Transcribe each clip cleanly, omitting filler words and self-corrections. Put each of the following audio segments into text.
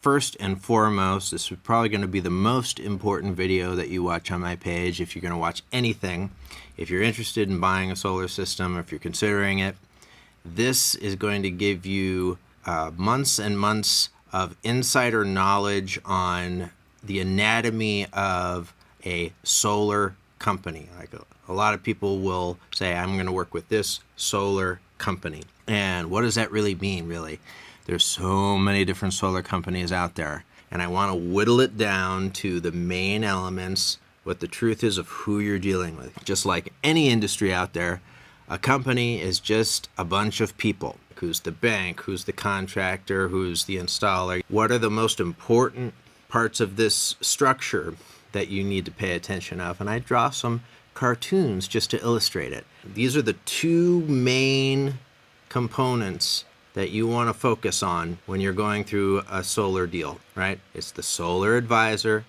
First and foremost, this is probably going to be the most important video that you watch on my page if you're going to watch anything. If you're interested in buying a solar system, or if you're considering it, this is going to give you months and months of insider knowledge on the anatomy of a solar company. Like a lot of people will say, I'm going to work with this solar company. And what does that really mean, really? There's so many different solar companies out there, and I want to whittle it down to the main elements, what the truth is of who you're dealing with. Just like any industry out there, a company is just a bunch of people. Who's the bank? Who's the contractor? Who's the installer? What are the most important parts of this structure that you need to pay attention of? And I draw some cartoons just to illustrate it. These are the two main components that you want to focus on when you're going through a solar deal, right? It's the solar advisor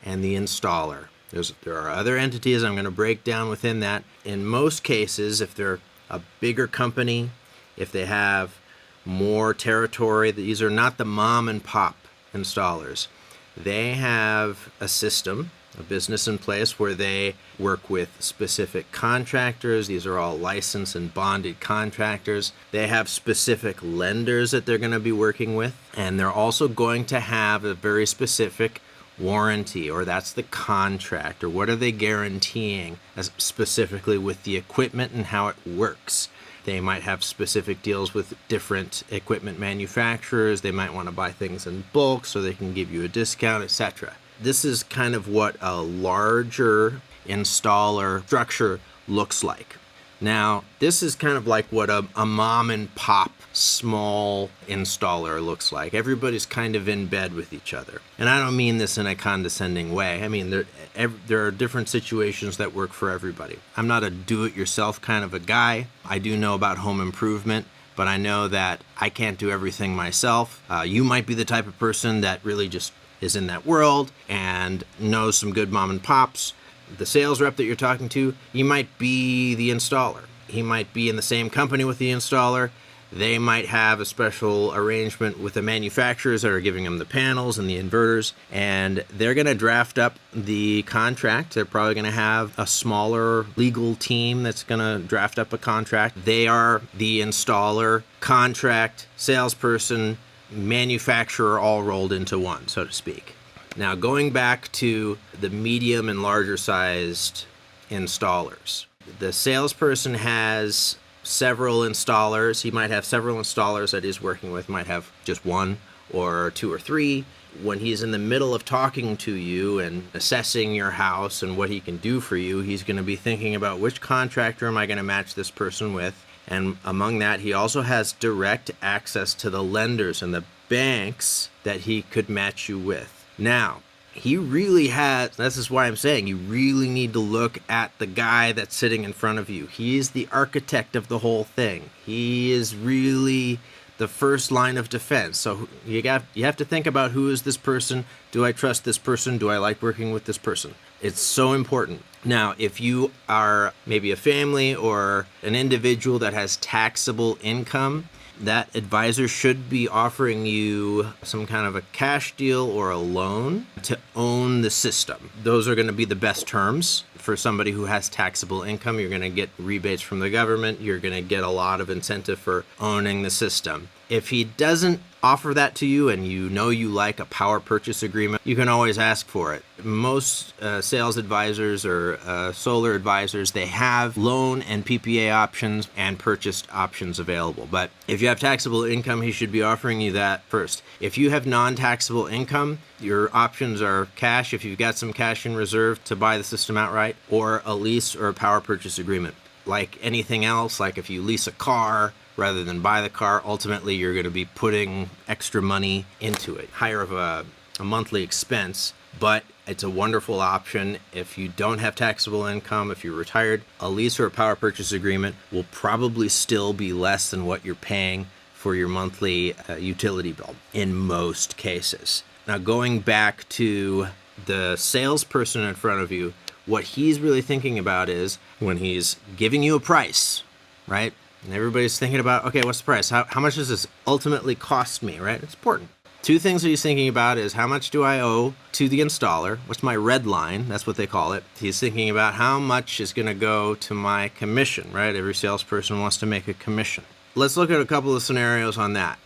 and the installer. There are other entities I'm going to break down within that. In most cases, if they're a bigger company, if they have more territory, these are not the mom and pop installers. They have a system, a business in place where they work with specific contractors. These are all licensed and bonded contractors. They have specific lenders that they're going to be working with, and they're also going to have a very specific warranty, or that's the contract, or what are they guaranteeing specifically with the equipment and how it works. They might have specific deals with different equipment manufacturers. They might want to buy things in bulk so they can give you a discount, etc. This is kind of what a larger installer structure looks like. Now, this is kind of like what a mom and pop small installer looks like. Everybody's kind of in bed with each other. And I don't mean this in a condescending way. I mean, there are different situations that work for everybody. I'm not a do-it-yourself kind of a guy. I do know about home improvement, but I know that I can't do everything myself. You might be the type of person that really just is in that world and knows some good mom and pops. The sales rep that you're talking to, he might be the installer. He might be in the same company with the installer. They might have a special arrangement with the manufacturers that are giving them the panels and the inverters, and they're going to draft up the contract. They're probably going to have a smaller legal team that's going to draft up a contract. They are the installer, contract, salesperson, manufacturer, all rolled into one, so to speak. Now, going back to the medium and larger sized installers, the salesperson has several installers. He might have several installers that he's working with, might have just one or two or three. When he's in the middle of talking to you and assessing your house and what he can do for you, he's going to be thinking about which contractor am I going to match this person with. And among that, he also has direct access to the lenders and the banks that he could match you with. Now, he really has, this is why I'm saying you really need to look at the guy that's sitting in front of you. He is the architect of the whole thing. He is really the first line of defense. So you have to think about, who is this person? Do I trust this person? Do I like working with this person? It's so important. Now, if you are maybe a family or an individual that has taxable income, that advisor should be offering you some kind of a cash deal or a loan to own the system. Those are going to be the best terms for somebody who has taxable income. You're going to get rebates from the government. You're going to get a lot of incentive for owning the system. If he doesn't offer that to you and you know you like a power purchase agreement, you can always ask for it. Most sales advisors or solar advisors, they have loan and PPA options and purchased options available. But if you have taxable income, he should be offering you that first. If you have non-taxable income, your options are cash, if you've got some cash in reserve to buy the system outright, or a lease or a power purchase agreement. Like anything else, like if you lease a car rather than buy the car, ultimately you're going to be putting extra money into it. Higher of a monthly expense, but it's a wonderful option. If you don't have taxable income, if you're retired, a lease or a power purchase agreement will probably still be less than what you're paying for your monthly utility bill in most cases. Now, going back to the salesperson in front of you, what he's really thinking about is when he's giving you a price, right? And everybody's thinking about, okay, what's the price? How much does this ultimately cost me, right? It's important. Two things that he's thinking about is how much do I owe to the installer? What's my red line? That's what they call it. He's thinking about how much is going to go to my commission, right? Every salesperson wants to make a commission. Let's look at a couple of scenarios on that.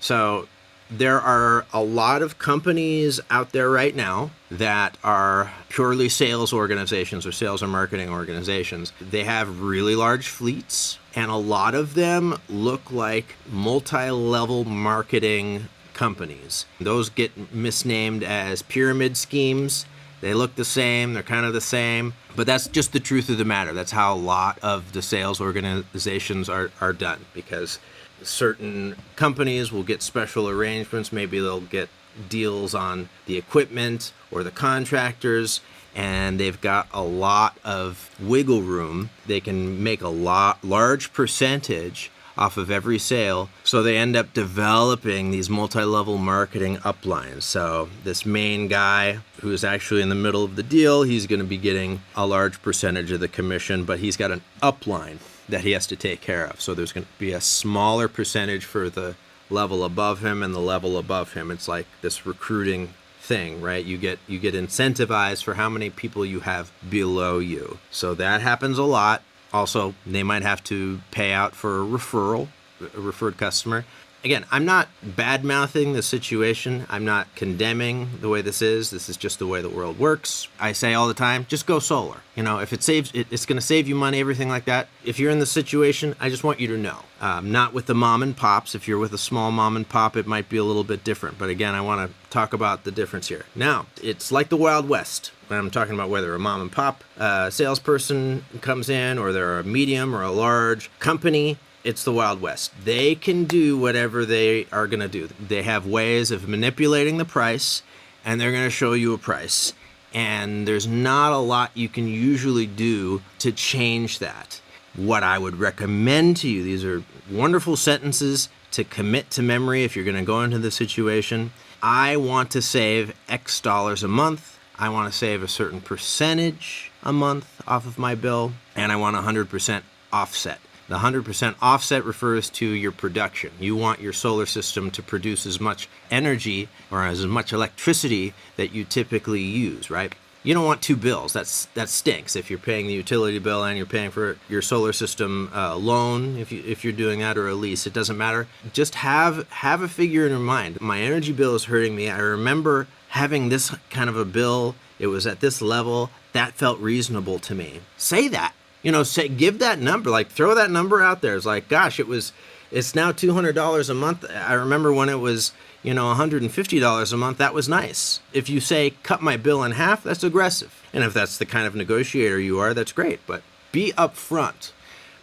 So there are a lot of companies out there right now that are purely sales organizations or sales and marketing organizations. They have really large fleets, and a lot of them look like multi-level marketing companies. Those get misnamed as pyramid schemes. They look the same, they're kind of the same, but that's just the truth of the matter. That's how a lot of the sales organizations are done, because certain companies will get special arrangements. Maybe they'll get deals on the equipment or the contractors, and they've got a lot of wiggle room. They can make a large percentage off of every sale, so they end up developing these multi-level marketing uplines. So this main guy who's actually in the middle of the deal, he's going to be getting a large percentage of the commission, but he's got an upline that he has to take care of. So there's going to be a smaller percentage for the level above him and the level above him. It's like this recruiting thing, right? You get incentivized for how many people you have below you. So that happens a lot. Also, they might have to pay out for a referral, a referred customer. Again, I'm not bad-mouthing the situation. I'm not condemning the way this is. This is just the way the world works. I say all the time, just go solar. You know, if it's going to save you money, everything like that. If you're in the situation, I just want you to know. Not with the mom and pops. If you're with a small mom and pop, it might be a little bit different. But again, I want to talk about the difference here. Now, it's like the Wild West. When I'm talking about whether a mom and pop salesperson comes in, or they're a medium or a large company, it's the Wild West. They can do whatever they are going to do. They have ways of manipulating the price, and they're going to show you a price. And there's not a lot you can usually do to change that. What I would recommend to you, these are wonderful sentences to commit to memory if you're going to go into the situation. I want to save X dollars a month. I want to save a certain percentage a month off of my bill, and I want 100% offset. The 100% offset refers to your production. You want your solar system to produce as much energy or as much electricity that you typically use, right? You don't want two bills. That stinks. If you're paying the utility bill and you're paying for your solar system loan, if you're doing that, or a lease, it doesn't matter. Just have a figure in your mind. My energy bill is hurting me. I remember having this kind of a bill. It was at this level. That felt reasonable to me. Say that. You know, give that number, like throw that number out there. It's like, gosh, it's now $200 a month. I remember when it was, $150 a month, that was nice. If you say, cut my bill in half, that's aggressive. And if that's the kind of negotiator you are, that's great. But be upfront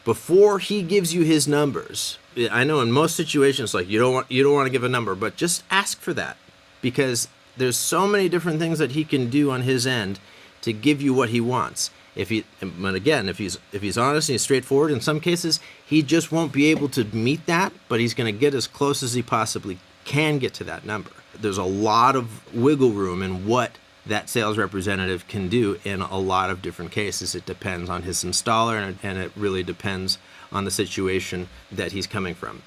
before he gives you his numbers. I know in most situations, like you don't want to give a number, but just ask for that, because there's so many different things that he can do on his end to give you what he wants. If he's honest and he's straightforward, in some cases, he just won't be able to meet that, but he's going to get as close as he possibly can get to that number. There's a lot of wiggle room in what that sales representative can do in a lot of different cases. It depends on his installer, and it really depends on the situation that he's coming from.